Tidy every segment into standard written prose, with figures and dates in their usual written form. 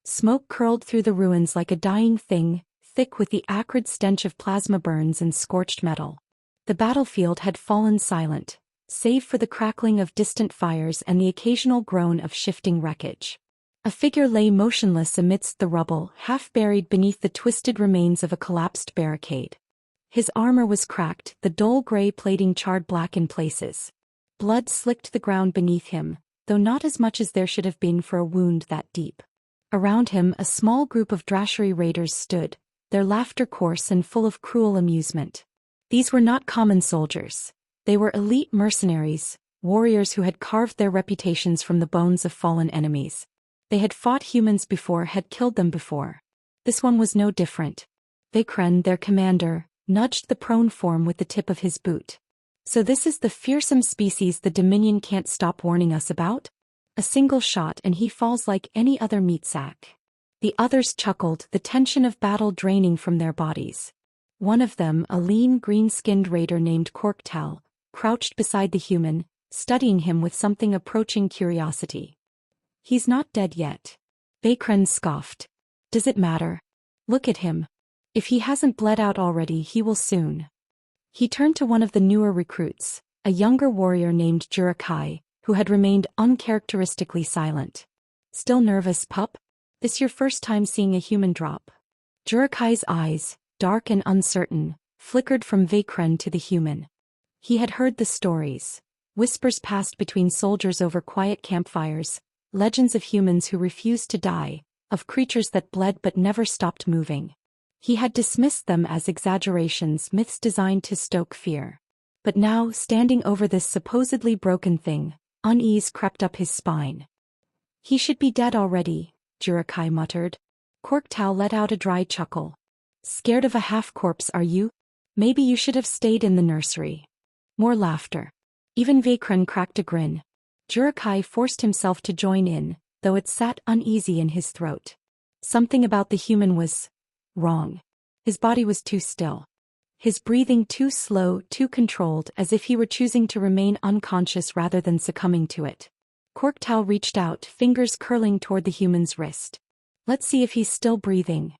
Smoke curled through the ruins like a dying thing, thick with the acrid stench of plasma burns and scorched metal. The battlefield had fallen silent, save for the crackling of distant fires and the occasional groan of shifting wreckage. A figure lay motionless amidst the rubble, half buried beneath the twisted remains of a collapsed barricade. His armor was cracked, the dull gray plating charred black in places. Blood slicked the ground beneath him, though not as much as there should have been for a wound that deep. Around him a small group of Drashery raiders stood, their laughter coarse and full of cruel amusement. These were not common soldiers. They were elite mercenaries, warriors who had carved their reputations from the bones of fallen enemies. They had fought humans before, had killed them before. This one was no different. Vekren, their commander, nudged the prone form with the tip of his boot. So this is the fearsome species the Dominion can't stop warning us about? A single shot and he falls like any other meat sack. The others chuckled, the tension of battle draining from their bodies. One of them, a lean green-skinned raider named Korktal, crouched beside the human, studying him with something approaching curiosity. He's not dead yet. Vekren scoffed. Does it matter? Look at him. If he hasn't bled out already, he will soon. He turned to one of the newer recruits, a younger warrior named Jurakai, who had remained uncharacteristically silent. Still nervous, pup? This your first time seeing a human drop? Jurakai's eyes, dark and uncertain, flickered from Vekren to the human. He had heard the stories. Whispers passed between soldiers over quiet campfires, legends of humans who refused to die, of creatures that bled but never stopped moving. He had dismissed them as exaggerations, myths designed to stoke fear. But now, standing over this supposedly broken thing, unease crept up his spine. He should be dead already, Jurakai muttered. Korktal let out a dry chuckle. Scared of a half-corpse, are you? Maybe you should have stayed in the nursery. More laughter. Even Vekren cracked a grin. Jurakai forced himself to join in, though it sat uneasy in his throat. Something about the human was wrong. His body was too still. His breathing too slow, too controlled, as if he were choosing to remain unconscious rather than succumbing to it. Korktal reached out, fingers curling toward the human's wrist. Let's see if he's still breathing.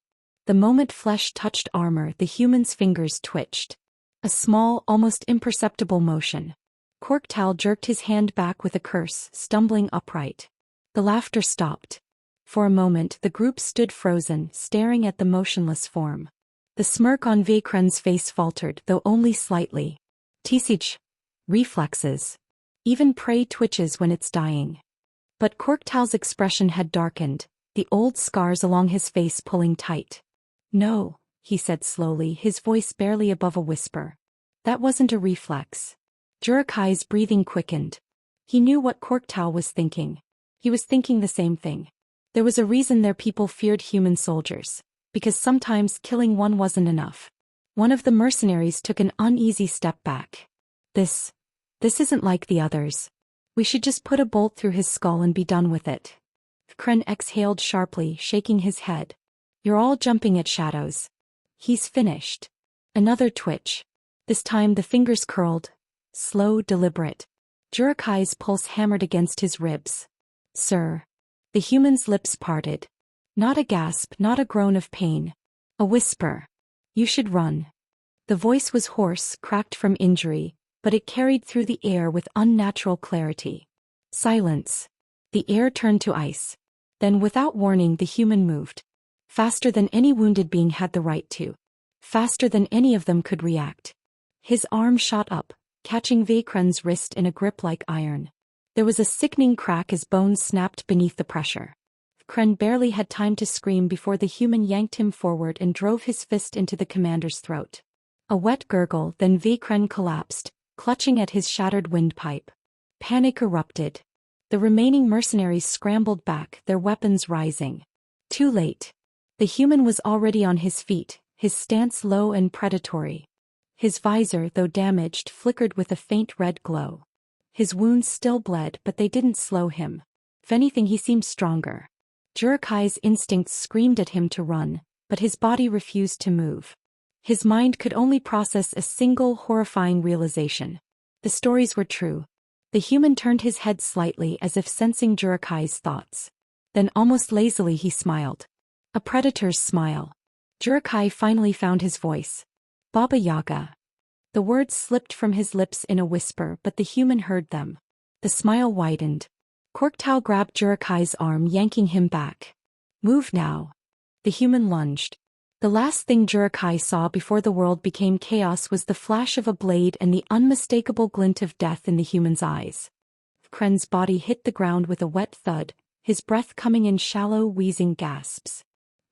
The moment flesh touched armor, the human's fingers twitched. A small, almost imperceptible motion. Korktal jerked his hand back with a curse, stumbling upright. The laughter stopped. For a moment the group stood frozen, staring at the motionless form. The smirk on Vekren's face faltered, though only slightly. Tisich. Reflexes. Even prey twitches when it's dying. But Korktal's expression had darkened, the old scars along his face pulling tight. No, he said slowly, his voice barely above a whisper. That wasn't a reflex. Jurakai's breathing quickened. He knew what Korktal was thinking. He was thinking the same thing. There was a reason their people feared human soldiers. Because sometimes killing one wasn't enough. One of the mercenaries took an uneasy step back. This isn't like the others. We should just put a bolt through his skull and be done with it. Kren exhaled sharply, shaking his head. You're all jumping at shadows. He's finished. Another twitch. This time the fingers curled. Slow, deliberate. Jurakai's pulse hammered against his ribs. Sir. The human's lips parted. Not a gasp, not a groan of pain. A whisper. You should run. The voice was hoarse, cracked from injury, but it carried through the air with unnatural clarity. Silence. The air turned to ice. Then without warning the human moved. Faster than any wounded being had the right to. Faster than any of them could react. His arm shot up, catching Vekren's wrist in a grip like iron. There was a sickening crack as bones snapped beneath the pressure. Kren barely had time to scream before the human yanked him forward and drove his fist into the commander's throat. A wet gurgle, then Vekren collapsed, clutching at his shattered windpipe. Panic erupted. The remaining mercenaries scrambled back, their weapons rising. Too late. The human was already on his feet, his stance low and predatory. His visor, though damaged, flickered with a faint red glow. His wounds still bled, but they didn't slow him. If anything, he seemed stronger. Jurakai's instincts screamed at him to run, but his body refused to move. His mind could only process a single horrifying realization. The stories were true. The human turned his head slightly as if sensing Jurakai's thoughts. Then almost lazily he smiled. A predator's smile. Jurakai finally found his voice. Baba Yaga. The words slipped from his lips in a whisper, but the human heard them. The smile widened. Korktau grabbed Jurakai's arm, yanking him back. Move now. The human lunged. The last thing Jurakai saw before the world became chaos was the flash of a blade and the unmistakable glint of death in the human's eyes. Kren's body hit the ground with a wet thud, his breath coming in shallow, wheezing gasps.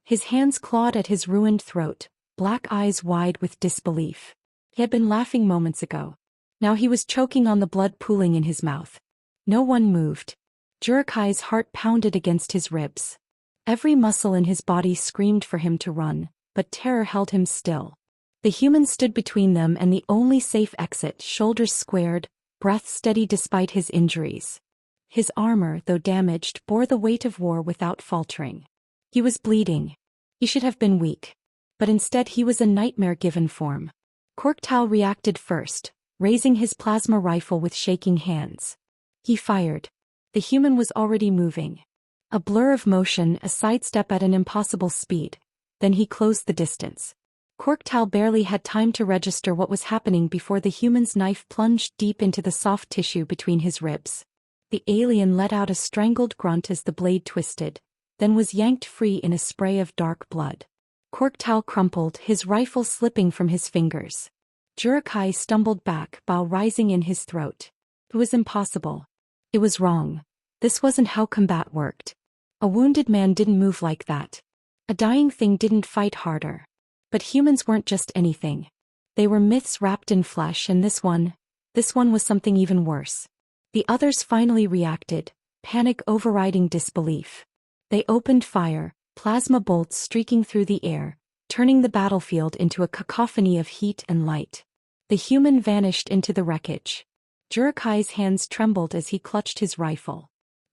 His hands clawed at his ruined throat, black eyes wide with disbelief. He had been laughing moments ago. Now he was choking on the blood pooling in his mouth. No one moved. Jurakai's heart pounded against his ribs. Every muscle in his body screamed for him to run, but terror held him still. The human stood between them and the only safe exit, shoulders squared, breath steady despite his injuries. His armor, though damaged, bore the weight of war without faltering. He was bleeding. He should have been weak. But instead he was a nightmare given form. Korktau reacted first, raising his plasma rifle with shaking hands. He fired. The human was already moving. A blur of motion, a sidestep at an impossible speed. Then he closed the distance. Korktau barely had time to register what was happening before the human's knife plunged deep into the soft tissue between his ribs. The alien let out a strangled grunt as the blade twisted, then was yanked free in a spray of dark blood. Korktau crumpled, his rifle slipping from his fingers. Jurakai stumbled back, bile rising in his throat. It was impossible. It was wrong. This wasn't how combat worked. A wounded man didn't move like that. A dying thing didn't fight harder. But humans weren't just anything. They were myths wrapped in flesh, and this one was something even worse. The others finally reacted, panic overriding disbelief. They opened fire, plasma bolts streaking through the air, turning the battlefield into a cacophony of heat and light. The human vanished into the wreckage. Jurakai's hands trembled as he clutched his rifle.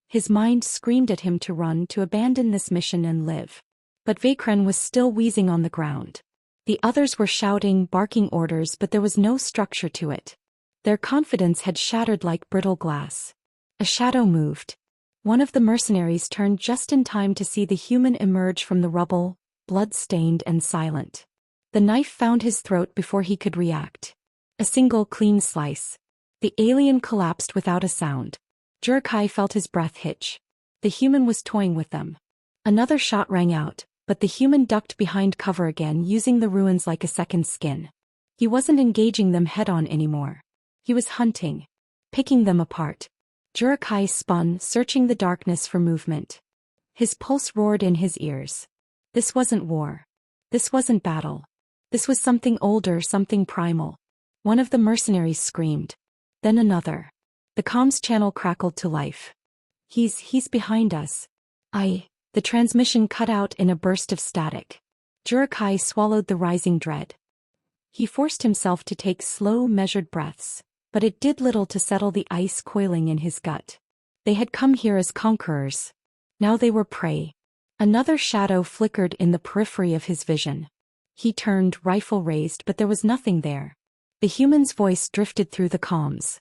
His mind screamed at him to run, to abandon this mission and live. But Vakren was still wheezing on the ground. The others were shouting, barking orders, but there was no structure to it. Their confidence had shattered like brittle glass. A shadow moved. One of the mercenaries turned just in time to see the human emerge from the rubble, blood-stained and silent. The knife found his throat before he could react. A single clean slice. The alien collapsed without a sound. Jurakai felt his breath hitch. The human was toying with them. Another shot rang out, but the human ducked behind cover again, using the ruins like a second skin. He wasn't engaging them head-on anymore. He was hunting. Picking them apart. Jurakai spun, searching the darkness for movement. His pulse roared in his ears. This wasn't war. This wasn't battle. This was something older, something primal. One of the mercenaries screamed. Then another. The comms channel crackled to life. He's behind us. The transmission cut out in a burst of static. Jurakai swallowed the rising dread. He forced himself to take slow, measured breaths, but it did little to settle the ice coiling in his gut. They had come here as conquerors. Now they were prey. Another shadow flickered in the periphery of his vision. He turned, rifle raised, but there was nothing there. The human's voice drifted through the comms.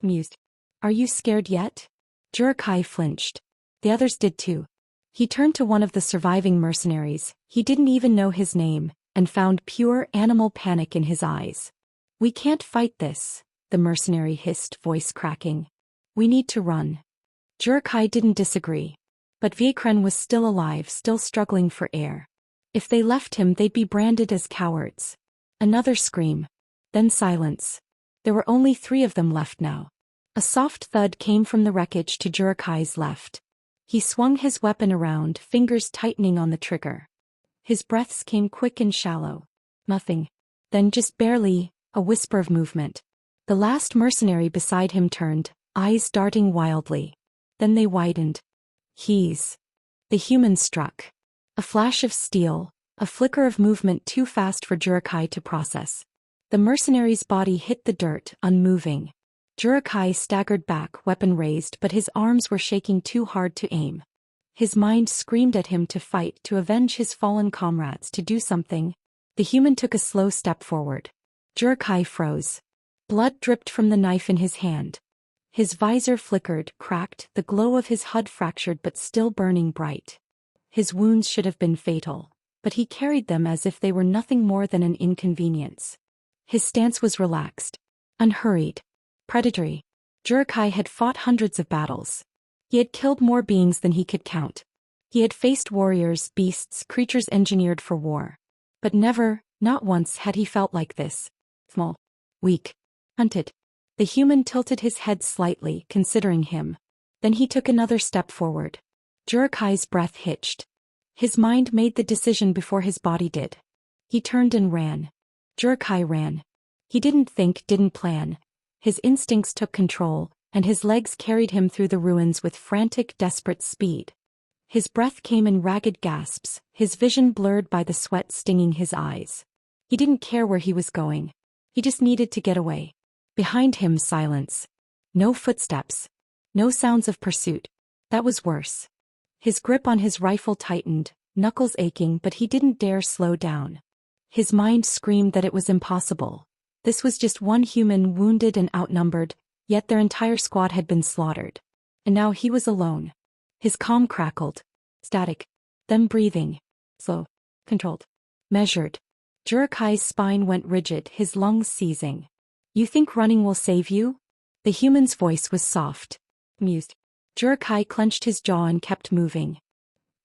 Mused. Are you scared yet? Jurakai flinched. The others did too. He turned to one of the surviving mercenaries, he didn't even know his name, and found pure animal panic in his eyes. We can't fight this, the mercenary hissed, voice cracking. We need to run. Jurakai didn't disagree. But Vakren was still alive, still struggling for air. If they left him, they'd be branded as cowards. Another scream. Then silence. There were only 3 of them left now. A soft thud came from the wreckage to Jurakai's left. He swung his weapon around, fingers tightening on the trigger. His breaths came quick and shallow. Nothing. Then just barely, a whisper of movement. The last mercenary beside him turned, eyes darting wildly. Then they widened. The human struck. A flash of steel, a flicker of movement too fast for Jurakai to process. The mercenary's body hit the dirt, unmoving. Jurakai staggered back, weapon raised, but his arms were shaking too hard to aim. His mind screamed at him to fight, to avenge his fallen comrades, to do something. The human took a slow step forward. Jurakai froze. Blood dripped from the knife in his hand. His visor flickered, cracked, the glow of his HUD fractured but still burning bright. His wounds should have been fatal, but he carried them as if they were nothing more than an inconvenience. His stance was relaxed, unhurried, predatory. Jurakai had fought hundreds of battles. He had killed more beings than he could count. He had faced warriors, beasts, creatures engineered for war. But never, not once, had he felt like this. Small, weak, hunted. The human tilted his head slightly, considering him. Then he took another step forward. Jurakai's breath hitched. His mind made the decision before his body did. He turned and ran. Jurakai ran. He didn't think, didn't plan. His instincts took control, and his legs carried him through the ruins with frantic, desperate speed. His breath came in ragged gasps, his vision blurred by the sweat stinging his eyes. He didn't care where he was going. He just needed to get away. Behind him, silence. No footsteps. No sounds of pursuit. That was worse. His grip on his rifle tightened, knuckles aching, but he didn't dare slow down. His mind screamed that it was impossible. This was just one human wounded and outnumbered, yet their entire squad had been slaughtered. And now he was alone. His calm crackled. Static. Them breathing. Slow. Controlled. Measured. Jurakai's spine went rigid, his lungs seizing. You think running will save you? The human's voice was soft. Amused. Jurakai clenched his jaw and kept moving.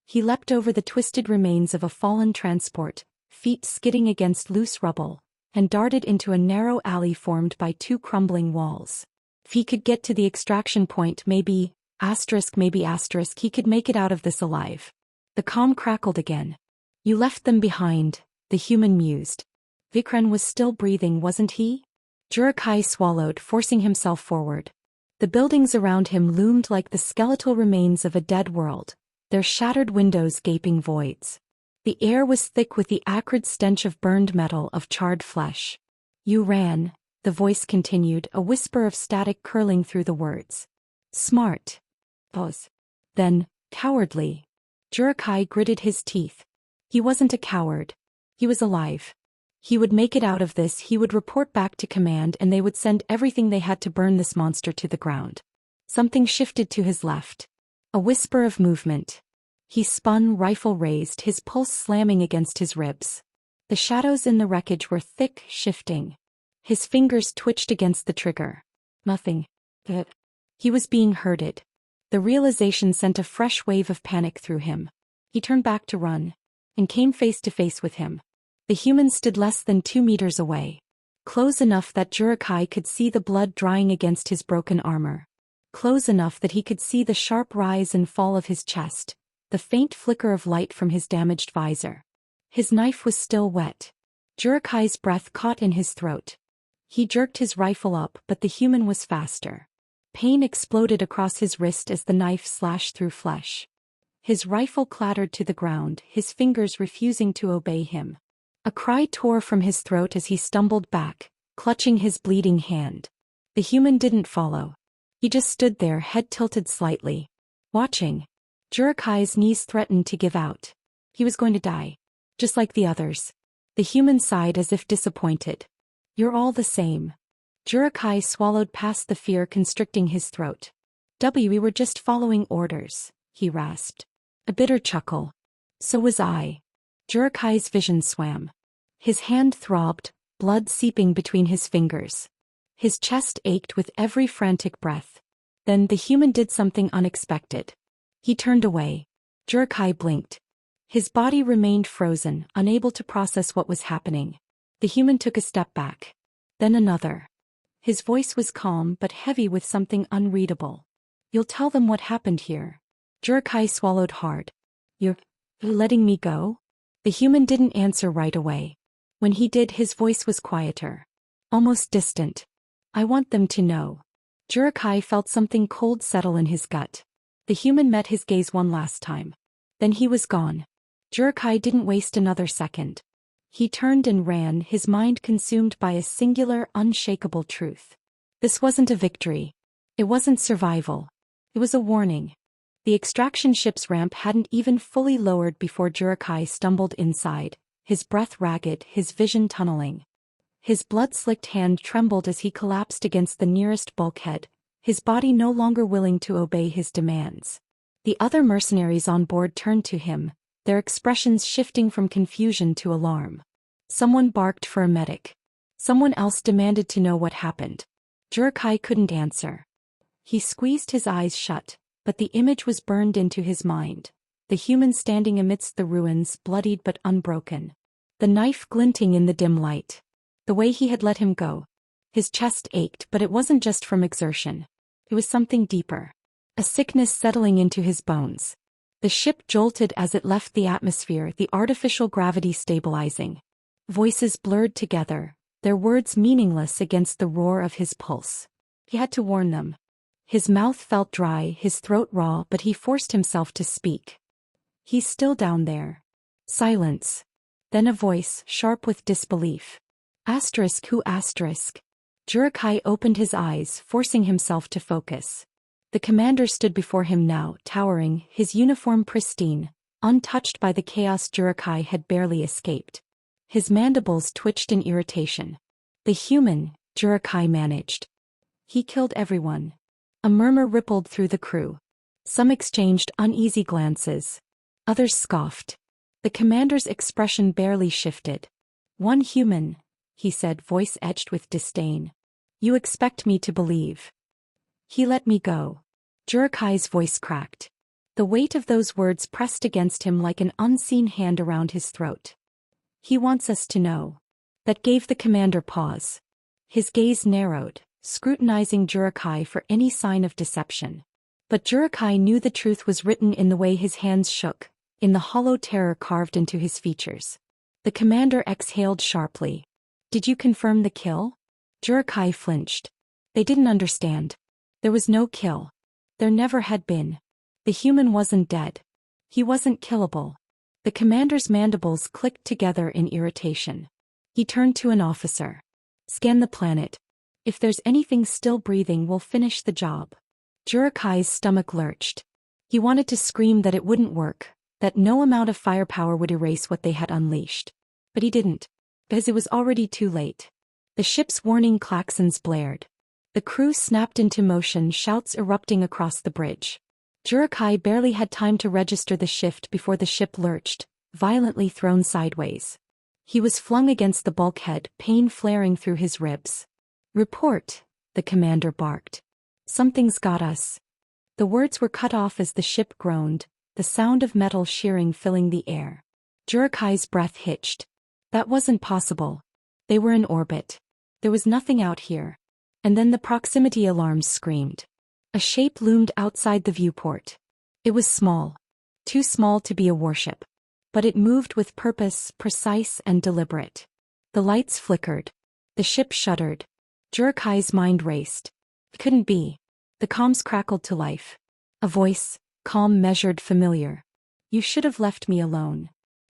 He leapt over the twisted remains of a fallen transport, feet skidding against loose rubble, and darted into a narrow alley formed by two crumbling walls. If he could get to the extraction point, maybe, he could make it out of this alive. The calm crackled again. You left them behind, the human mused. Vikran was still breathing, wasn't he? Jurakai swallowed, forcing himself forward. The buildings around him loomed like the skeletal remains of a dead world, their shattered windows gaping voids. The air was thick with the acrid stench of burned metal, of charred flesh. You ran, the voice continued, a whisper of static curling through the words. Smart. Pause. Then, cowardly. Jurakai gritted his teeth. He wasn't a coward. He was alive. He would make it out of this, he would report back to command, and they would send everything they had to burn this monster to the ground. Something shifted to his left. A whisper of movement. He spun, rifle raised, his pulse slamming against his ribs. The shadows in the wreckage were thick, shifting. His fingers twitched against the trigger. Nothing. He was being herded. The realization sent a fresh wave of panic through him. He turned back to run, and came face to face with him. The human stood less than 2 meters away. Close enough that Jurakai could see the blood drying against his broken armor. Close enough that he could see the sharp rise and fall of his chest, the faint flicker of light from his damaged visor. His knife was still wet. Jurakai's breath caught in his throat. He jerked his rifle up, but the human was faster. Pain exploded across his wrist as the knife slashed through flesh. His rifle clattered to the ground, his fingers refusing to obey him. A cry tore from his throat as he stumbled back, clutching his bleeding hand. The human didn't follow. He just stood there, head tilted slightly, watching. Jurakai's knees threatened to give out. He was going to die, just like the others. The human sighed as if disappointed. You're all the same. Jurakai swallowed past the fear constricting his throat. We were just following orders, he rasped. A bitter chuckle. So was I. Jurakai's vision swam. His hand throbbed, blood seeping between his fingers. His chest ached with every frantic breath. Then the human did something unexpected. He turned away. Jurakai blinked. His body remained frozen, unable to process what was happening. The human took a step back. Then another. His voice was calm but heavy with something unreadable. You'll tell them what happened here. Jurakai swallowed hard. You're letting me go? The human didn't answer right away. When he did, his voice was quieter. Almost distant. I want them to know. Jurakai felt something cold settle in his gut. The human met his gaze one last time. Then he was gone. Jurakai didn't waste another second. He turned and ran, his mind consumed by a singular, unshakable truth. This wasn't a victory. It wasn't survival. It was a warning. The extraction ship's ramp hadn't even fully lowered before Jurakai stumbled inside, his breath ragged, his vision tunneling. His blood-slicked hand trembled as he collapsed against the nearest bulkhead, his body no longer willing to obey his demands. The other mercenaries on board turned to him, their expressions shifting from confusion to alarm. Someone barked for a medic. Someone else demanded to know what happened. Jurakai couldn't answer. He squeezed his eyes shut, but the image was burned into his mind. The human standing amidst the ruins, bloodied but unbroken. The knife glinting in the dim light. The way he had let him go. His chest ached, but it wasn't just from exertion. It was something deeper. A sickness settling into his bones. The ship jolted as it left the atmosphere, the artificial gravity stabilizing. Voices blurred together, their words meaningless against the roar of his pulse. He had to warn them. His mouth felt dry, his throat raw, but he forced himself to speak. He's still down there. Silence. Then a voice, sharp with disbelief. Who? Jurakai opened his eyes, forcing himself to focus. The commander stood before him now, towering, his uniform pristine, untouched by the chaos Jurakai had barely escaped. His mandibles twitched in irritation. The human, Jurakai managed. He killed everyone. A murmur rippled through the crew. Some exchanged uneasy glances. Others scoffed. The commander's expression barely shifted. One human, he said, voice etched with disdain. You expect me to believe. He let me go. Jurakai's voice cracked. The weight of those words pressed against him like an unseen hand around his throat. He wants us to know. That gave the commander pause. His gaze narrowed, scrutinizing Jurakai for any sign of deception. But Jurakai knew the truth was written in the way his hands shook, in the hollow terror carved into his features. The commander exhaled sharply. Did you confirm the kill? Jurakai flinched. They didn't understand. There was no kill. There never had been. The human wasn't dead. He wasn't killable. The commander's mandibles clicked together in irritation. He turned to an officer. Scan the planet. If there's anything still breathing, we'll finish the job. Jurakai's stomach lurched. He wanted to scream that it wouldn't work, that no amount of firepower would erase what they had unleashed. But he didn't. Because it was already too late. The ship's warning klaxons blared. The crew snapped into motion, shouts erupting across the bridge. Jurakai barely had time to register the shift before the ship lurched, violently thrown sideways. He was flung against the bulkhead, pain flaring through his ribs. Report, the commander barked. Something's got us. The words were cut off as the ship groaned, the sound of metal shearing filling the air. Jurakai's breath hitched. That wasn't possible. They were in orbit. There was nothing out here. And then the proximity alarms screamed. A shape loomed outside the viewport. It was small. Too small to be a warship. But it moved with purpose, precise and deliberate. The lights flickered. The ship shuddered. Jurakai's mind raced. It couldn't be. The comms crackled to life. A voice, calm, measured, familiar. You should have left me alone.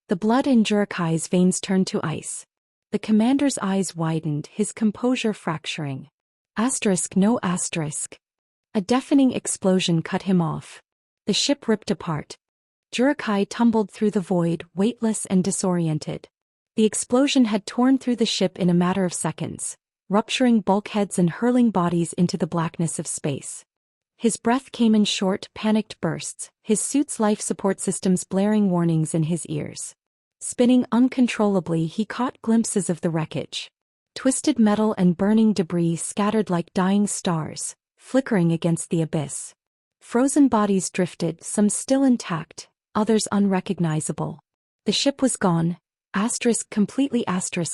The blood in Jurakai's veins turned to ice. The commander's eyes widened, his composure fracturing. No asterisk. A deafening explosion cut him off. The ship ripped apart. Jurakai tumbled through the void, weightless and disoriented. The explosion had torn through the ship in a matter of seconds, rupturing bulkheads and hurling bodies into the blackness of space. His breath came in short, panicked bursts, his suit's life support systems blaring warnings in his ears. Spinning uncontrollably, he caught glimpses of the wreckage. Twisted metal and burning debris scattered like dying stars, flickering against the abyss. Frozen bodies drifted, some still intact, others unrecognizable. The ship was gone, completely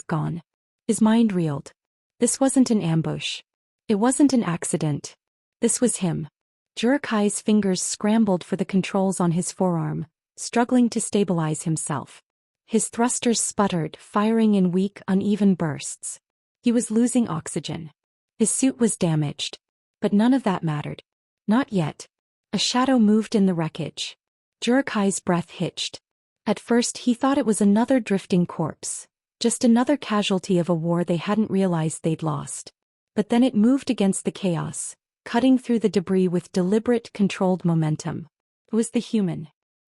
gone. His mind reeled. This wasn't an ambush. It wasn't an accident. This was him. Jurakai's fingers scrambled for the controls on his forearm, struggling to stabilize himself. His thrusters sputtered, firing in weak, uneven bursts. He was losing oxygen. His suit was damaged. But none of that mattered. Not yet. A shadow moved in the wreckage. Jurakai's breath hitched. At first he thought it was another drifting corpse. Just another casualty of a war they hadn't realized they'd lost. But then it moved against the chaos, cutting through the debris with deliberate, controlled momentum. It was the human.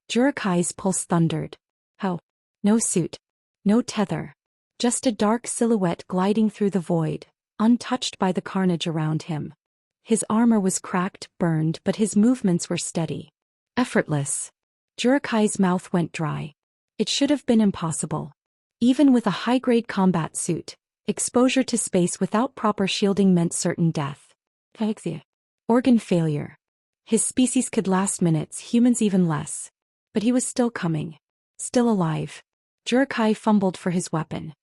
Jurakai's pulse thundered. How? No suit. No tether. Just a dark silhouette gliding through the void, untouched by the carnage around him. His armor was cracked, burned, but his movements were steady. Effortless. Jurikai's mouth went dry. It should have been impossible. Even with a high-grade combat suit, exposure to space without proper shielding meant certain death. Organ failure. His species could last minutes, humans even less. But he was still coming. Still alive. Jurikai fumbled for his weapon.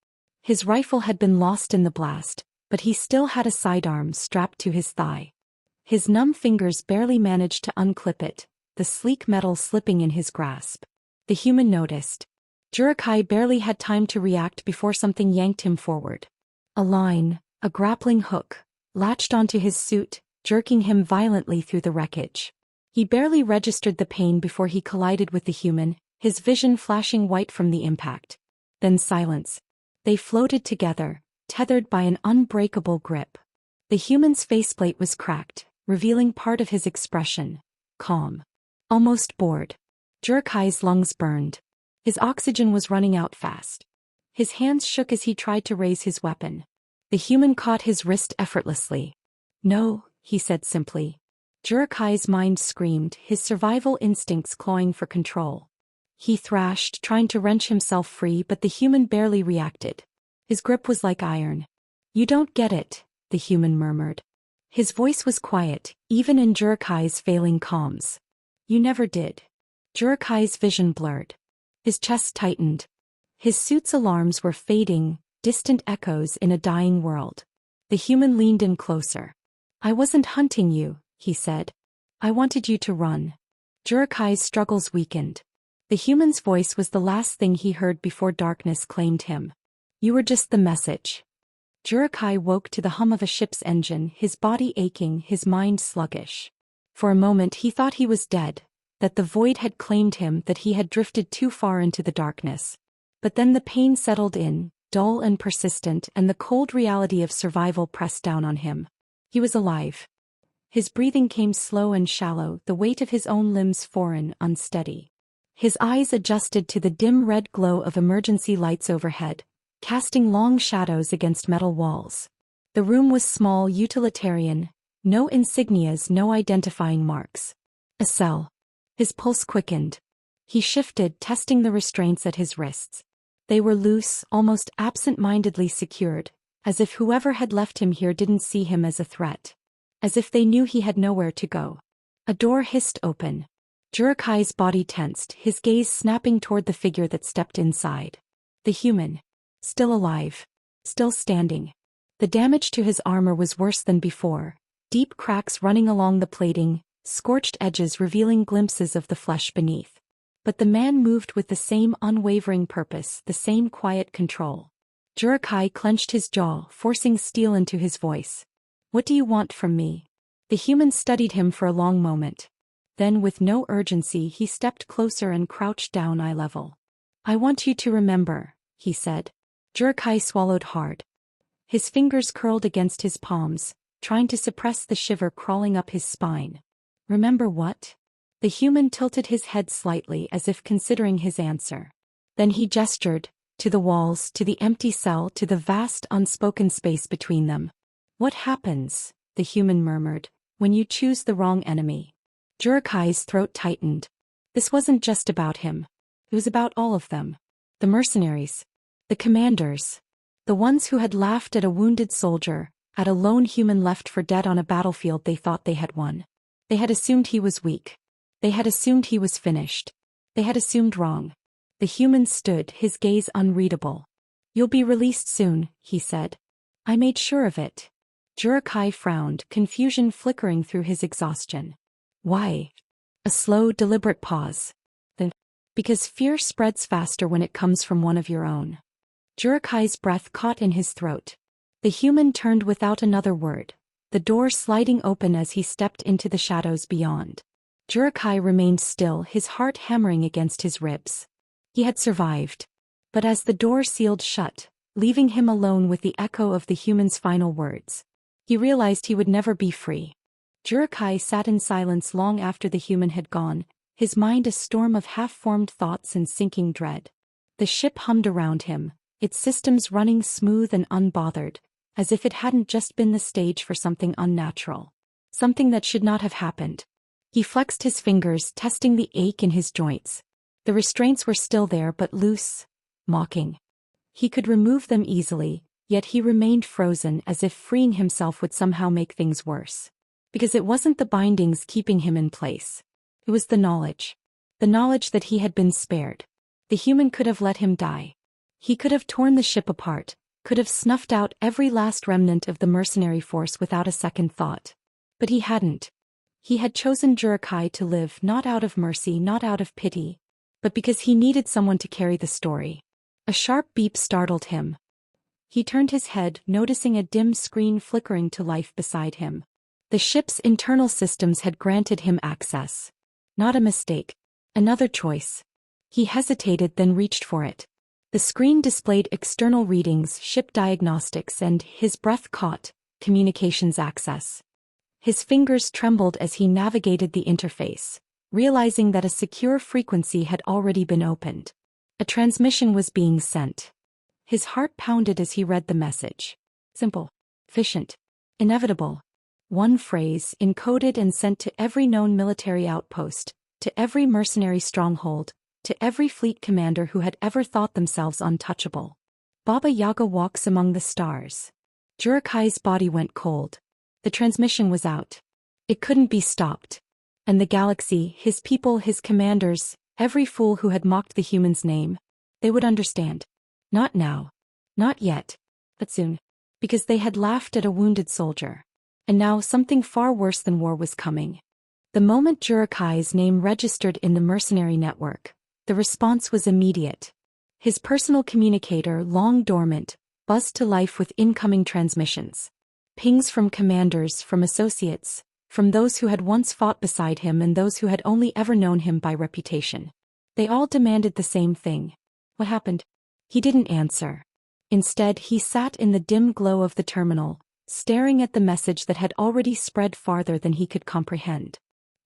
His rifle had been lost in the blast, but he still had a sidearm strapped to his thigh. His numb fingers barely managed to unclip it, the sleek metal slipping in his grasp. The human noticed. Jurikai barely had time to react before something yanked him forward. A line, a grappling hook, latched onto his suit, jerking him violently through the wreckage. He barely registered the pain before he collided with the human, his vision flashing white from the impact. Then silence. They floated together, tethered by an unbreakable grip. The human's faceplate was cracked, revealing part of his expression. Calm. Almost bored. Jurikai's lungs burned. His oxygen was running out fast. His hands shook as he tried to raise his weapon. The human caught his wrist effortlessly. No, he said simply. Jurikai's mind screamed, his survival instincts clawing for control. He thrashed, trying to wrench himself free, but the human barely reacted. His grip was like iron. You don't get it, the human murmured. His voice was quiet, even in Jurikai's failing comms. You never did. Jurikai's vision blurred. His chest tightened. His suit's alarms were fading, distant echoes in a dying world. The human leaned in closer. I wasn't hunting you, he said. I wanted you to run. Jurikai's struggles weakened. The human's voice was the last thing he heard before darkness claimed him. You were just the message. Jurikai woke to the hum of a ship's engine, his body aching, his mind sluggish. For a moment he thought he was dead, that the void had claimed him, that he had drifted too far into the darkness. But then the pain settled in, dull and persistent, and the cold reality of survival pressed down on him. He was alive. His breathing came slow and shallow, the weight of his own limbs foreign, unsteady. His eyes adjusted to the dim red glow of emergency lights overhead, casting long shadows against metal walls. The room was small, utilitarian, no insignias, no identifying marks. A cell. His pulse quickened. He shifted, testing the restraints at his wrists. They were loose, almost absent-mindedly secured, as if whoever had left him here didn't see him as a threat. As if they knew he had nowhere to go. A door hissed open. Jurikai's body tensed, his gaze snapping toward the figure that stepped inside. The human. Still alive. Still standing. The damage to his armor was worse than before, deep cracks running along the plating, scorched edges revealing glimpses of the flesh beneath. But the man moved with the same unwavering purpose, the same quiet control. Jurikai clenched his jaw, forcing steel into his voice. What do you want from me? The human studied him for a long moment. Then with no urgency he stepped closer and crouched down eye level. I want you to remember, he said. Jurikai swallowed hard. His fingers curled against his palms, trying to suppress the shiver crawling up his spine. Remember what? The human tilted his head slightly as if considering his answer. Then he gestured, to the walls, to the empty cell, to the vast unspoken space between them. What happens, the human murmured, when you choose the wrong enemy? Jurikai's throat tightened. This wasn't just about him. It was about all of them. The mercenaries. The commanders. The ones who had laughed at a wounded soldier, at a lone human left for dead on a battlefield they thought they had won. They had assumed he was weak. They had assumed he was finished. They had assumed wrong. The human stood, his gaze unreadable. You'll be released soon, he said. I made sure of it. Jurikai frowned, confusion flickering through his exhaustion. Why? A slow, deliberate pause. Then, because fear spreads faster when it comes from one of your own. Jurikai's breath caught in his throat. The human turned without another word, the door sliding open as he stepped into the shadows beyond. Jurikai remained still, his heart hammering against his ribs. He had survived. But as the door sealed shut, leaving him alone with the echo of the human's final words, he realized he would never be free. Jurikai sat in silence long after the human had gone, his mind a storm of half-formed thoughts and sinking dread. The ship hummed around him, its systems running smooth and unbothered, as if it hadn't just been the stage for something unnatural. something that should not have happened. He flexed his fingers, testing the ache in his joints. The restraints were still there but loose, mocking. He could remove them easily, yet he remained frozen as if freeing himself would somehow make things worse. Because it wasn't the bindings keeping him in place. It was the knowledge. The knowledge that he had been spared. The human could have let him die. He could have torn the ship apart, could have snuffed out every last remnant of the mercenary force without a second thought. But he hadn't. He had chosen Jurakai to live not out of mercy, not out of pity, but because he needed someone to carry the story. A sharp beep startled him. He turned his head, noticing a dim screen flickering to life beside him. The ship's internal systems had granted him access. Not a mistake. Another choice. He hesitated, then reached for it. The screen displayed external readings, ship diagnostics, and, his breath caught, communications access. His fingers trembled as he navigated the interface, realizing that a secure frequency had already been opened. A transmission was being sent. His heart pounded as he read the message. Simple. Efficient. Inevitable. One phrase, encoded and sent to every known military outpost, to every mercenary stronghold, to every fleet commander who had ever thought themselves untouchable. Baba Yaga walks among the stars. Jurakai's body went cold. The transmission was out. It couldn't be stopped. And the galaxy, his people, his commanders, every fool who had mocked the human's name, they would understand. Not now. Not yet. But soon. Because they had laughed at a wounded soldier. And now something far worse than war was coming. The moment Jurakai's name registered in the mercenary network, the response was immediate. His personal communicator, long dormant, buzzed to life with incoming transmissions. Pings from commanders, from associates, from those who had once fought beside him and those who had only ever known him by reputation. They all demanded the same thing. What happened? He didn't answer. Instead, he sat in the dim glow of the terminal, staring at the message that had already spread farther than he could comprehend.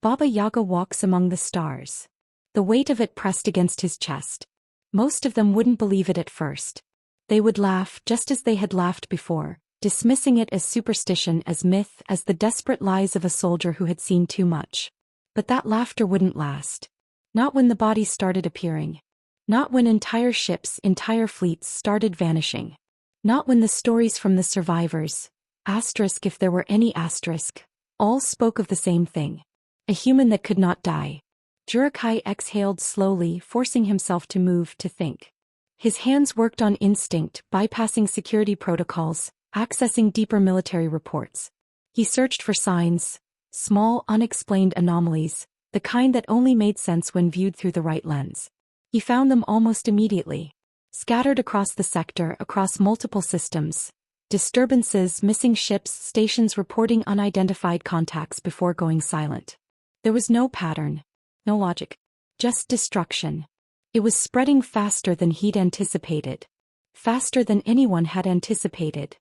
Baba Yaga walks among the stars. The weight of it pressed against his chest. Most of them wouldn't believe it at first. They would laugh just as they had laughed before, dismissing it as superstition, as myth, as the desperate lies of a soldier who had seen too much. But that laughter wouldn't last. Not when the bodies started appearing. Not when entire ships, entire fleets started vanishing. Not when the stories from the survivors, asterisk if there were any asterisk, all spoke of the same thing. A human that could not die. Jurakai exhaled slowly, forcing himself to move, to think. His hands worked on instinct, bypassing security protocols, accessing deeper military reports. He searched for signs, small, unexplained anomalies, the kind that only made sense when viewed through the right lens. He found them almost immediately. Scattered across the sector, across multiple systems. Disturbances, missing ships, stations reporting unidentified contacts before going silent. There was no pattern, no logic, just destruction. It was spreading faster than he'd anticipated. Faster than anyone had anticipated.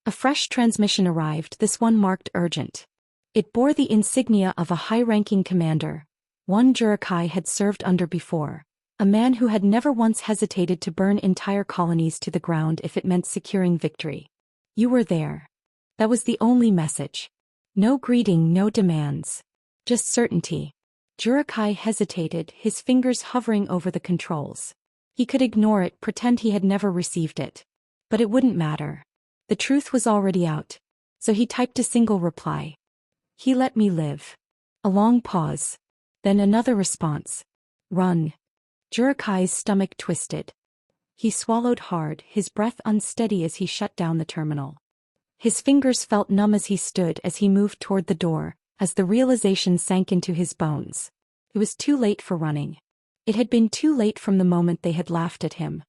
A fresh transmission arrived, this one marked urgent. It bore the insignia of a high-ranking commander, one Jurakai had served under before, a man who had never once hesitated to burn entire colonies to the ground if it meant securing victory. You were there. That was the only message. No greeting, no demands. Just certainty. Jurakai hesitated, his fingers hovering over the controls. He could ignore it, pretend he had never received it. But it wouldn't matter. The truth was already out. So he typed a single reply. He let me live. A long pause. Then another response. Run. Jurakai's stomach twisted. He swallowed hard, his breath unsteady as he shut down the terminal. His fingers felt numb as he stood, as he moved toward the door, as the realization sank into his bones. It was too late for running. It had been too late from the moment they had laughed at him.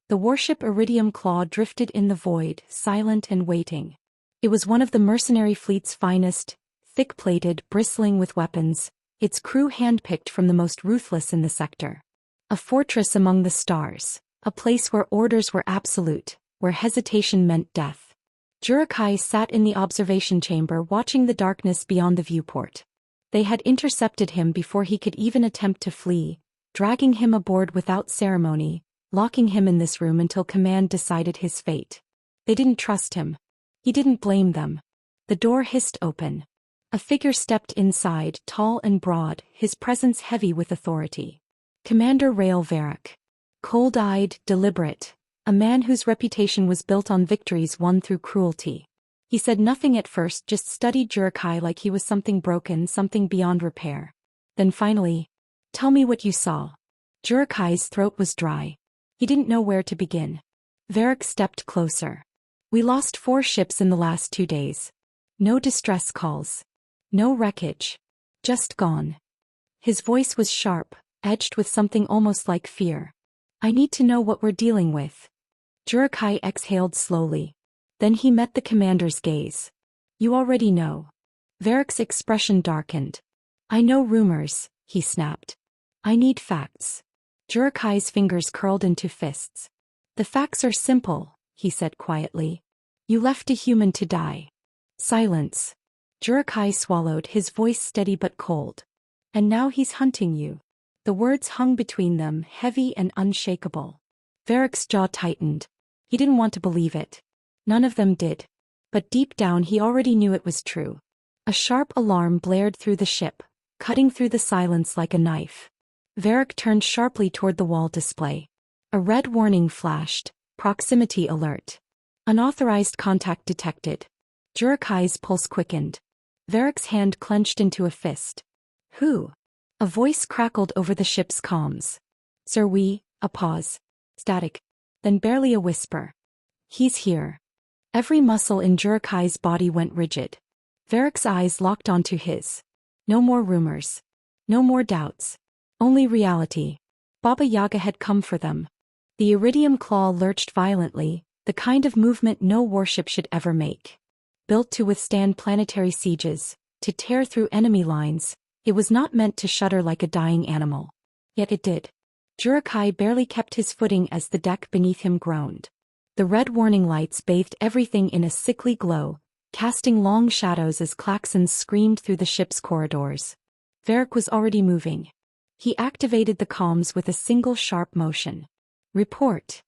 The warship Iridium Claw drifted in the void, silent and waiting. It was one of the mercenary fleet's finest, thick-plated, bristling with weapons, its crew handpicked from the most ruthless in the sector. A fortress among the stars, a place where orders were absolute, where hesitation meant death. Jurakai sat in the observation chamber watching the darkness beyond the viewport. They had intercepted him before he could even attempt to flee, dragging him aboard without ceremony, locking him in this room until command decided his fate. They didn't trust him. He didn't blame them. The door hissed open. A figure stepped inside, tall and broad, his presence heavy with authority. Commander Rael Varric. Cold-eyed, deliberate, a man whose reputation was built on victories won through cruelty. He said nothing at first, just studied Jurkai like he was something broken, something beyond repair. Then finally, "Tell me what you saw." Jurkai's throat was dry. He didn't know where to begin. Varric stepped closer. "We lost 4 ships in the last 2 days. No distress calls. No wreckage. Just gone." His voice was sharp, edged with something almost like fear. "I need to know what we're dealing with." Jurkai exhaled slowly. Then he met the commander's gaze. "You already know." Varric's expression darkened. "I know rumors," he snapped. "I need facts." Jurkai's fingers curled into fists. "The facts are simple," he said quietly. "You left a human to die." Silence. Jurkai swallowed, his voice steady but cold. "And now he's hunting you." The words hung between them, heavy and unshakable. Varric's jaw tightened. He didn't want to believe it. None of them did. But deep down he already knew it was true. A sharp alarm blared through the ship, cutting through the silence like a knife. Varric turned sharply toward the wall display. A red warning flashed, proximity alert. Unauthorized contact detected. Jurkai's pulse quickened. Varric's hand clenched into a fist. "Who?" A voice crackled over the ship's comms. "Sir, a pause. Static. Then barely a whisper. "He's here." Every muscle in Jurkai's body went rigid. Varric's eyes locked onto his. No more rumors. No more doubts. Only reality. Baba Yaga had come for them. The iridium claw lurched violently, the kind of movement no warship should ever make. Built to withstand planetary sieges, to tear through enemy lines, it was not meant to shudder like a dying animal. Yet it did. Jurkai barely kept his footing as the deck beneath him groaned. The red warning lights bathed everything in a sickly glow, casting long shadows as klaxons screamed through the ship's corridors. Varric was already moving. He activated the comms with a single sharp motion. "Report."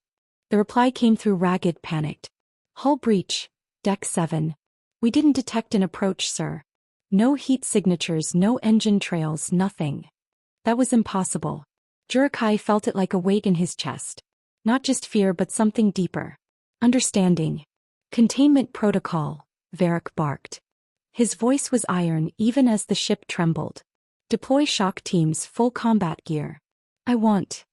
The reply came through ragged, panicked. "Hull breach, Deck 7. We didn't detect an approach, sir. No heat signatures, no engine trails, nothing." That was impossible. Jurkai felt it like a weight in his chest. Not just fear but something deeper. Understanding. "Containment protocol," Varric barked. His voice was iron even as the ship trembled. "Deploy shock teams, full combat gear." "I want."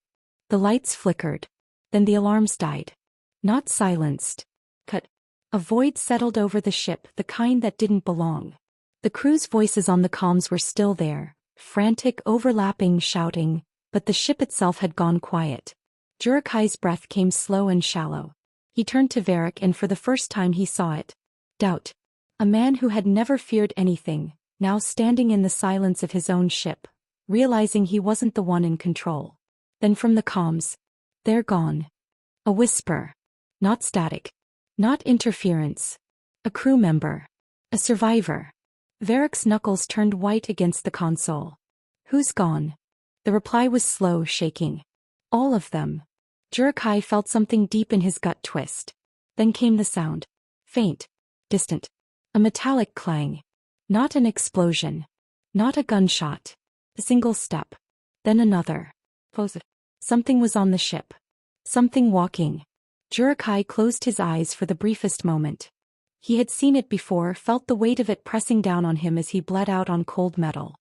The lights flickered. Then the alarms died. Not silenced. Cut. A void settled over the ship, the kind that didn't belong. The crew's voices on the comms were still there, frantic, overlapping, shouting, but the ship itself had gone quiet. Jurkai's breath came slow and shallow. He turned to Varric and for the first time he saw it. Doubt. A man who had never feared anything, now standing in the silence of his own ship, realizing he wasn't the one in control. Then from the comms, "They're gone." A whisper. Not static. Not interference. A crew member. A survivor. Varric's knuckles turned white against the console. "Who's gone?" The reply was slow, shaking. "All of them." Jurkai felt something deep in his gut twist. Then came the sound. Faint. Distant. A metallic clang. Not an explosion. Not a gunshot. A single step. Then another. Something was on the ship. Something walking. Jurkai closed his eyes for the briefest moment. He had seen it before, felt the weight of it pressing down on him as he bled out on cold metal.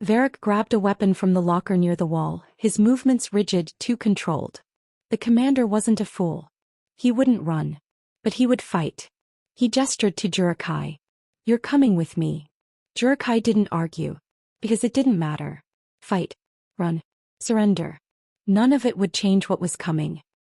Varric grabbed a weapon from the locker near the wall, his movements rigid, too controlled. The commander wasn't a fool. He wouldn't run. But he would fight. He gestured to Jurkai. "You're coming with me." Jurkai didn't argue. Because it didn't matter. Fight. Run. Surrender. None of it would change what was coming.